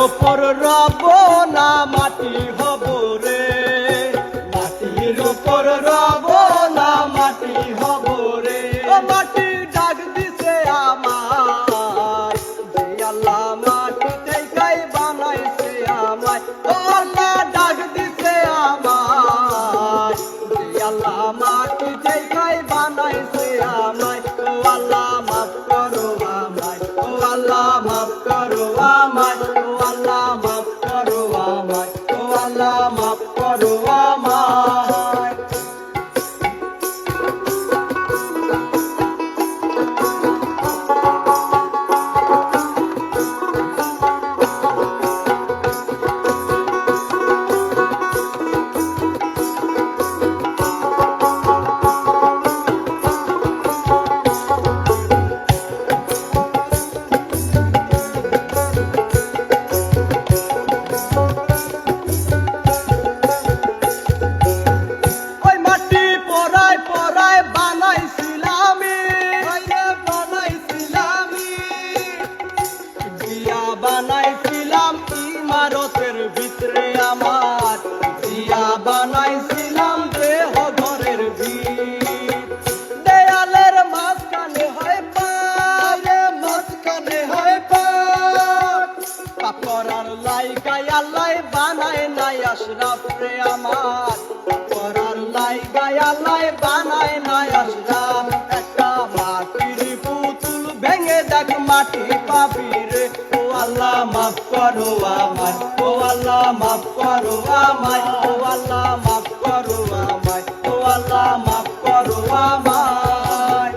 ওপর রব না মাটি হব রে, মাটির ওপর রব না মাটি হব রে। ও মাটি ডাক দিছে আমায়, যে আল্লাহ মাটি থেকেই বানাইছে আমায়। ও আল্লাহ ডাক দিছে আমায়, যে আল্লাহ মাটি থেকেই বানাইছে আমায়। ও আল্লাহ মাফ করো আমায়, ও আল্লাহ মাফ করো আমায়, ও আল্লাহ মাফ করো আমায়, ও আল্লাহ মাফ করো আমায়। বানাইছিলাম ইমারতের ভিতরে আমার, দিয়া বানাইছিলাম দেহ ঘরের ভিত। দেয়ালের মাঝখানে হয় পার, মাঝখানে হয় পার। পাপ করার লাইগায় আল্লাহ বানায় নাই আশরাফ রে আমার, পাপ করার লাইগায় আল্লাহ বানায় নাই আশরাফ। একটা মাটির পুতুল ভেঙে দেখ মাটি পাবি রে। ও আল্লাহ মাফ করো আমায়, ও আল্লাহ মাফ করো আমায়, ও আল্লাহ মাফ করো আমায়, ও আল্লাহ মাফ করো আমায়।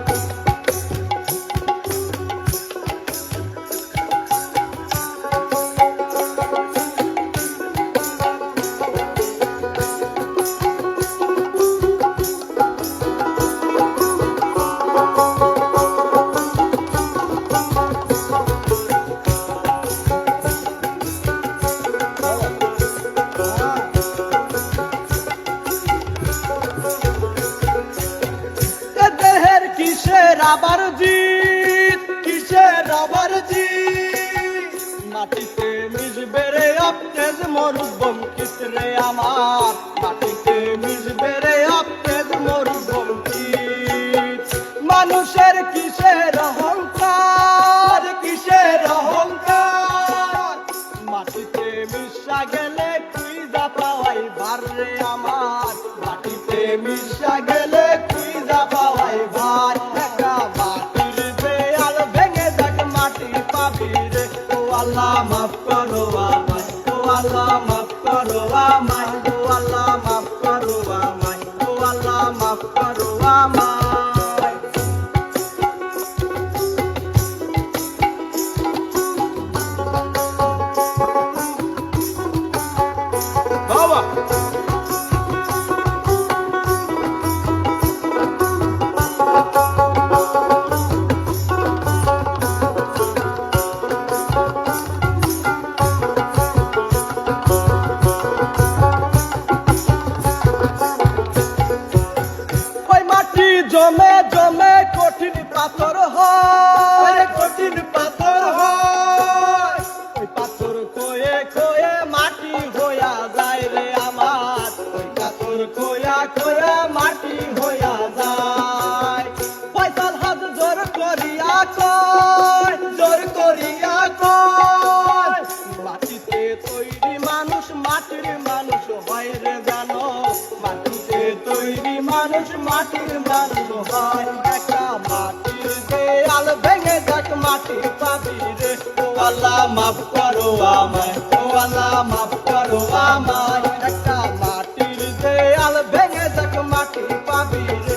কিসের আবার জিত, কিসের আবার জিত। মাটিতে মিশবে রে অপতেজ মরুভূম কিস রে আমার, মাটিতে মিশবে রে অপতেজ মরুভূম কিস। মানুষের কিসের অহংকার, কিসের অহংকার। মাটিতে মিশা গেলে তুই যা পাওয়াই ভার রে আমার, মাটিতে মিশা গেলে তুই যা পাওয়াই ভার। একটা মাটির দেয়াল ভেঙে দেখ মাটি পাবি রে। ও আল্লাহ মাফ করো আমায়, ও আল্লাহ মাফ করো আমায়, ও আল্লাহ মাফ করো আমায়, ও আল্লাহ মাফ করো আমায়। বাবা জমে জমে কঠিন পাথর হয়, কঠিন পাথর হয়। ওই পাথর খোয়ে খোয়ে মাটি হইয়া যায় রে আমার, ওই পাথর খোয়া খোয়া মাটি হইয়া যায়। ফয়সাল হাত জোর করিয়া কয়, জোর করিয়া কয়। মাটিতে তৈরি মানুষ মাটির মানুষ হয় রে জানো, মাটিতে তৈরি মানুষ মাটির মানুষ হয়। একটা মাটির দেয়াল ভেঙে দেখ মাটি পাবি রে। ও আল্লাহ মাফ করো আমায়, ও আল্লাহ মাফ করো আমায়। একটা মাটির দেয়াল ভেঙে দেখ মাটি পাবি রে।